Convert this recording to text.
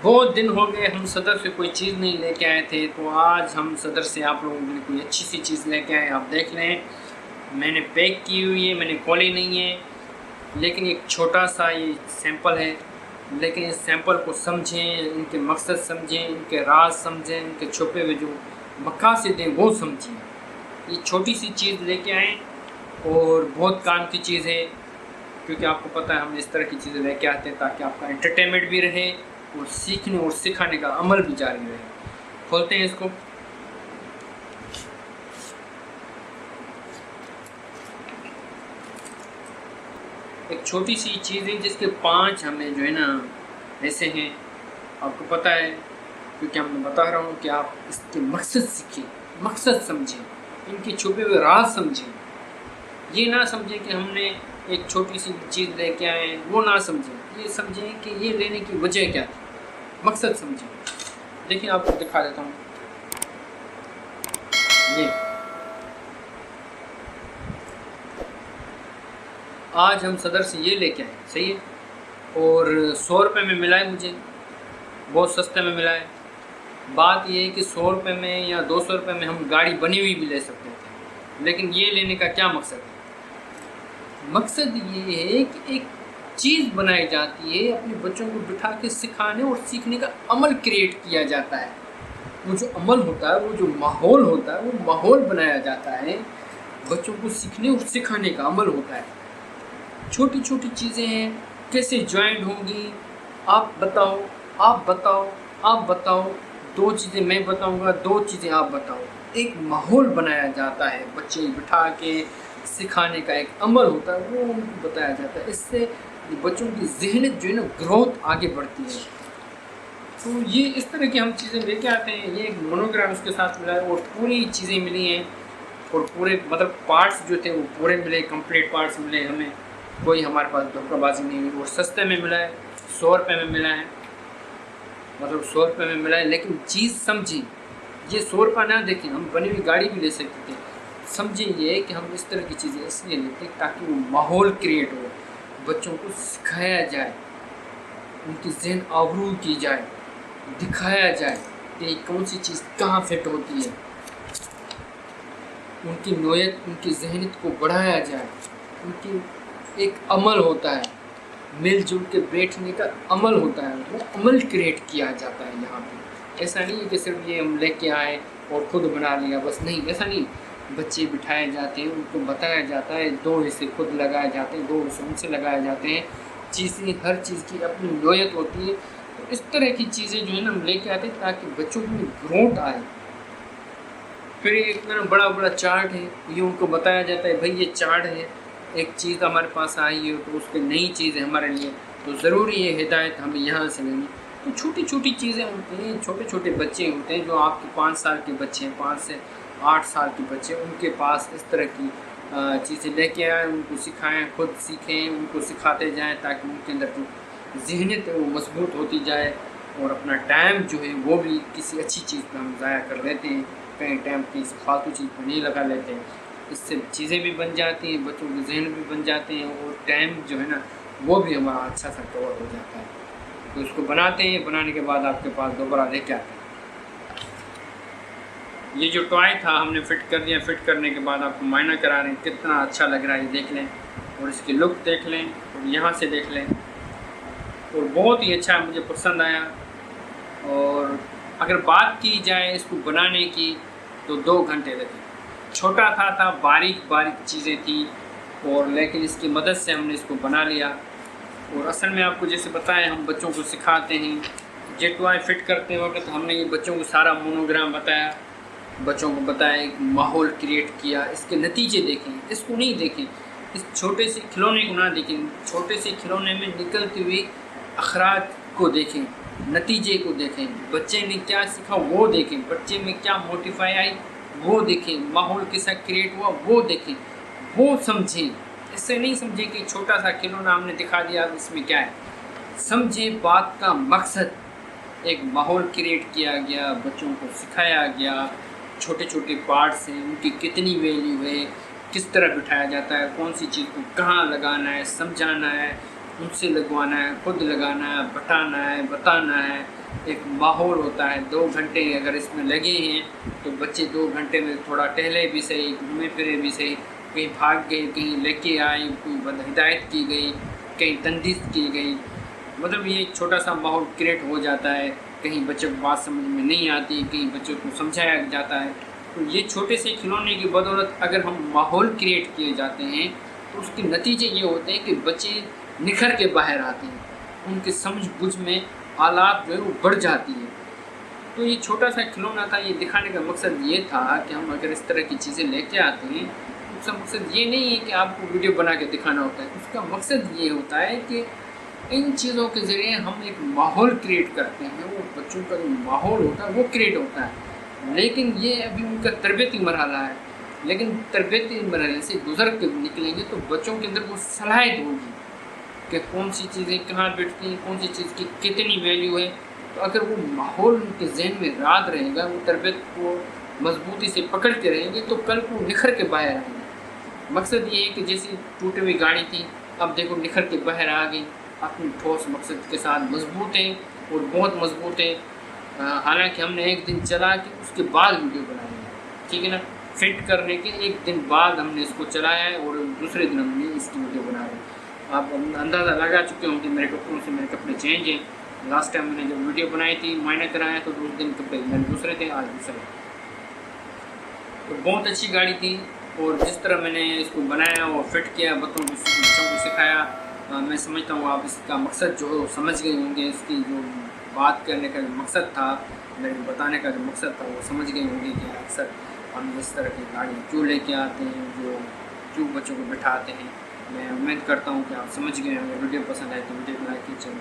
بہت دن ہو گئے ہم صدر سے کوئی چیز نہیں لے کے آئے تھے، تو آج ہم صدر سے آپ لوگوں کے لیے کوئی اچھی سی چیز لے کے آئے. آپ دیکھ لیں، میں نے پیک کی ہوئی ہے، میں نے کھولی نہیں ہے، لیکن ایک چھوٹا سا یہ سیمپل ہے. لیکن اس سیمپل کو سمجھیں، ان کے مقصد سمجھیں، ان کے راز سمجھیں، ان کے چھپے ہوئے جو مقاصد ہیں وہ سمجھیں. یہ چھوٹی سی چیز لے کے آئیں اور بہت کام کی چیز ہے، کیونکہ آپ کو پتہ ہے ہم اس طرح کی چیزیں لے کے آتے ہیں تاکہ آپ کا انٹرٹینمنٹ بھی رہے اور سیکھنے اور سکھانے کا عمل بھی جاری رہے. کھولتے ہیں اس کو. ایک چھوٹی سی چیز ہے جس کے 5 ہمیں جو ہے نا ایسے ہیں. آپ کو پتہ ہے کیونکہ میں بتا رہا ہوں کہ آپ اس کے مقصد سیکھیں، مقصد سمجھیں، ان کے چھپے ہوئے راز سمجھیں. یہ نہ سمجھیں کہ ہم نے ایک چھوٹی سی چیز لے کے آئے ہیں، وہ نہ سمجھیں. یہ سمجھیں کہ یہ لینے کی وجہ کیا تھی، مقصد سمجھیں. دیکھیں آپ کو دکھا دیتا ہوں. یہ آج ہم صدر سے یہ لے کے آئے، صحیح ہے، اور 100 روپے میں ملا ہے، مجھے بہت سستے میں ملا ہے. بات یہ ہے کہ 100 روپے میں یا 200 روپے میں ہم گاڑی بنی ہوئی بھی لے سکتے تھے، لیکن یہ لینے کا کیا مقصد ہے؟ مقصد یہ ہے کہ ایک چیز بنائی جاتی ہے، اپنے بچوں کو بٹھا کے سکھانے اور سیکھنے کا عمل کریٹ کیا جاتا ہے. وہ جو عمل ہوتا ہے، وہ جو ماحول ہوتا ہے، وہ ماحول بنایا جاتا ہے. بچوں کو سیکھنے اور سکھانے کا عمل ہوتا ہے. چھوٹی چھوٹی چیزیں ہیں، کیسے جوائنٹ ہوں گی، آپ بتاؤ، آپ بتاؤ، آپ بتاؤ. 2 چیزیں میں بتاؤں گا، 2 چیزیں آپ بتاؤ. ایک ماحول بنایا جاتا ہے، بچے بٹھا کے سکھانے کا ایک عمل ہوتا ہے، وہ ان کو بتایا جاتا ہے. اس سے بچوں کی ذہنیت جو ہے نا گروتھ آگے بڑھتی ہے. تو یہ اس طرح کی ہم چیزیں لے کے آتے ہیں. یہ ایک مونوگرام اس کے ساتھ ملا ہے اور پوری چیزیں ملی ہیں، اور پورے مطلب پارٹس جو تھے وہ پورے ملے، کمپلیٹ پارٹس ملے ہمیں. کوئی ہمارے پاس دھوکہ بازی نہیں ہوئی. اور سستے میں ملا ہے، 100 روپے میں ملا ہے، مطلب 100 روپے میں ملا ہے. لیکن چیز سمجھیں، یہ 100 روپیہ نہ دیکھیں، ہم بنی ہوئی گاڑی بھی لے سکتے تھے. سمجھیں یہ کہ ہم اس طرح کی چیزیں اس لیے لیتے ہیں تاکہ وہ ماحول کریٹ ہو، بچوں کو سکھایا جائے، ان کی ذہن آورو کی جائے، دکھایا جائے کہ کون سی چیز کہاں فٹ ہوتی ہے. ان کی نوعیت، ان کی ذہنیت کو بڑھایا جائے. ان کی ایک عمل ہوتا ہے، مل جل کے بیٹھنے کا عمل ہوتا ہے، وہ عمل کریٹ کیا جاتا ہے یہاں پہ. ایسا نہیں ہے کہ صرف یہ ہم لے کے آئے اور خود بنا لیا بس، نہیں، ایسا نہیں. بچے بٹھائے جاتے ہیں، ان کو بتایا جاتا ہے، 2 حصے خود لگائے جاتے ہیں، 2 حصے ان سے لگائے جاتے ہیں. چیزیں، ہر چیز کی اپنی نوعیت ہوتی ہے. تو اس طرح کی چیزیں جو ہے نا ہم لے کے آتے ہیں تاکہ بچوں میں گروتھ آئے. پھر ایک بڑا بڑا چارٹ ہے، یہ ان کو بتایا جاتا ہے بھائی یہ چارٹ ہے، ایک چیز ہمارے پاس آئی ہے تو اس کے نئی چیز ہے ہمارے لیے، تو ضروری ہے ہدایت ہمیں یہاں سے لینی. تو چھوٹی چھوٹی چیزیں ہوتی ہیں. چھوٹے چھوٹے بچے ہوتے ہیں جو آپ کے 5 سال کے بچے ہیں، 5 سے 8 سال کے بچے، ان کے پاس اس طرح کی چیزیں لے کے آئیں، ان کو سکھائیں، خود سیکھیں، ان کو سکھاتے جائیں تاکہ ان کے اندر جو ذہنیت ہے وہ مضبوط ہوتی جائے. اور اپنا ٹائم جو ہے وہ بھی کسی اچھی چیز پہ ہم ضائع کر لیتے ہیں، کہیں ٹائم کسی فالتو چیز پہ نہیں لگا لیتے ہیں. اس سے چیزیں بھی بن جاتی ہیں، بچوں کے ذہن بھی بن جاتے ہیں، اور ٹائم جو ہے نا وہ بھی ہمارا اچھا سا کور ہو جاتا ہے. تو اس کو بناتے ہیں، بنانے کے بعد آپ کے پاس دوبارہ لے کے آتے ہیں. یہ جو ٹوائے تھا ہم نے فٹ کر دیا. فٹ کرنے کے بعد آپ کو معائنہ کرا رہے ہیں کتنا اچھا لگ رہا ہے، یہ دیکھ لیں، اور اس کی لک دیکھ لیں، اور یہاں سے دیکھ لیں، اور بہت ہی اچھا مجھے پسند آیا. اور اگر بات کی جائے اس کو بنانے کی تو 2 گھنٹے لگے. چھوٹا تھا، باریک باریک چیزیں تھیں، اور لیکن اس کی مدد سے ہم نے اس کو بنا لیا. اور اصل میں آپ کو جیسے بتایا ہم بچوں کو سکھاتے ہیں. جیٹ ٹوائے فٹ کرتے وقت ہم نے یہ بچوں کو سارا مونوگرام بتایا، بچوں کو بتایا، ایک ماحول کریٹ کیا. اس کے نتیجے دیکھیں، اس کو نہیں دیکھیں، اس چھوٹے سے کھلونے کو نہ دیکھیں، چھوٹے سے کھلونے میں نکلتی ہوئی اخراج کو دیکھیں، نتیجے کو دیکھیں، بچے نے کیا سیکھا وہ دیکھیں، بچے میں کیا موٹیفائی آئی وہ دیکھیں، ماحول کیسا کریٹ ہوا وہ دیکھیں، وہ سمجھیں. اس سے نہیں سمجھیں کہ چھوٹا سا کھلونا ہم نے دکھا دیا اس میں کیا ہے. سمجھیں بات کا مقصد. ایک ماحول کریٹ کیا گیا، بچوں کو سکھایا گیا، چھوٹے چھوٹے پارٹس ہیں، ان کی کتنی ویلیو ہے، کس طرح بٹھایا جاتا ہے، کون سی چیز کو کہاں لگانا ہے، سمجھانا ہے، ان سے لگوانا ہے، خود لگانا ہے، بٹانا ہے، بتانا ہے. ایک ماحول ہوتا ہے. 2 گھنٹے اگر اس میں لگے ہیں تو بچے 2 گھنٹے میں تھوڑا ٹہلے بھی صحیح, گھومے پھرے بھی صحیح, کہیں بھاگ گئے, کہیں لے کے آئے, کوئی ہدایت کی گئی, کہیں تندیس کی گئی, مطلب یہ ایک چھوٹا سا ماحول کریٹ ہو جاتا ہے. کہیں بچوں کو بات سمجھ میں نہیں آتی, کہیں بچوں کو سمجھایا جاتا ہے. تو یہ چھوٹے سے کھلونے کی بدولت اگر ہم ماحول کریٹ کیے جاتے ہیں تو اس کے نتیجے یہ ہوتے ہیں کہ بچے نکھر کے باہر آتے ہیں, ان کے سمجھ بوجھ میں آلات جو ہے وہ بڑھ جاتی ہے. تو یہ چھوٹا سا کھلونا تھا, یہ دکھانے کا مقصد یہ تھا کہ ہم اگر اس طرح کی چیزیں لے کے آتے ہیں تو اس کا مقصد یہ نہیں ہے کہ آپ کو ویڈیو بنا کے دکھانا ہوتا ہے. اس کا مقصد یہ ہوتا ہے کہ ان چیزوں کے ذریعے ہم ایک ماحول کریٹ کرتے ہیں, وہ بچوں کا جو ماحول ہوتا ہے وہ کریٹ ہوتا ہے. لیکن یہ ابھی ان کا تربیتی مرحلہ ہے, لیکن تربیتی مرحلے سے گزر کے نکلیں گے تو بچوں کے اندر وہ صلاحیت ہوگی کہ کون سی چیزیں کہاں بیٹھتی ہیں, کون سی چیز کی کتنی ویلیو ہے. تو اگر وہ ماحول ان کے ذہن میں رات رہے گا, وہ تربیت کو مضبوطی سے پکڑ کے رہیں گے, تو کل کو نکھر کے باہر آئیں گے. مقصد یہ ہے کہ جیسی ٹوٹی ہوئی گاڑی تھی, اب دیکھو نکھر کے باہر آ گئی, اپنے ٹھوس مقصد کے ساتھ مضبوط ہیں اور بہت مضبوط ہیں. حالانکہ ہم نے ایک دن چلا کے اس کے بعد ویڈیو بنائی ہے, ٹھیک ہے نا, فٹ کرنے کے ایک دن بعد ہم نے اس کو چلایا ہے اور دوسرے دن ہم نے اس کی ویڈیو بنائی ہے. آپ اندازہ لگا چکے ہوں کہ میرے کپڑوں سے میرے کپڑے چینج ہیں. لاسٹ ٹائم میں نے جب ویڈیو بنائی تھی معائنہ کرایا تو اس دن کپڑے میں دوسرے تھے, آج دوسرے. تو بہت اچھی گاڑی تھی, اور جس طرح میں نے اس کو بنایا اور فٹ کیا, بچوں کو سکھایا, میں سمجھتا ہوں آپ اس کا مقصد جو ہے وہ سمجھ گئے ہوں گے. اس کی جو بات کرنے کا جو مقصد تھا, میرے بتانے کا جو مقصد تھا وہ سمجھ گئے ہوں گے کہ اکثر ہم اس طرح کی گاڑی کیوں لے کے آتے ہیں, جو کیوں بچوں کو بٹھاتے ہیں. میں امید کرتا ہوں کہ آپ سمجھ گئے ہوں. ویڈیو پسند آئے تو ویڈیو کو لائک کیجیے.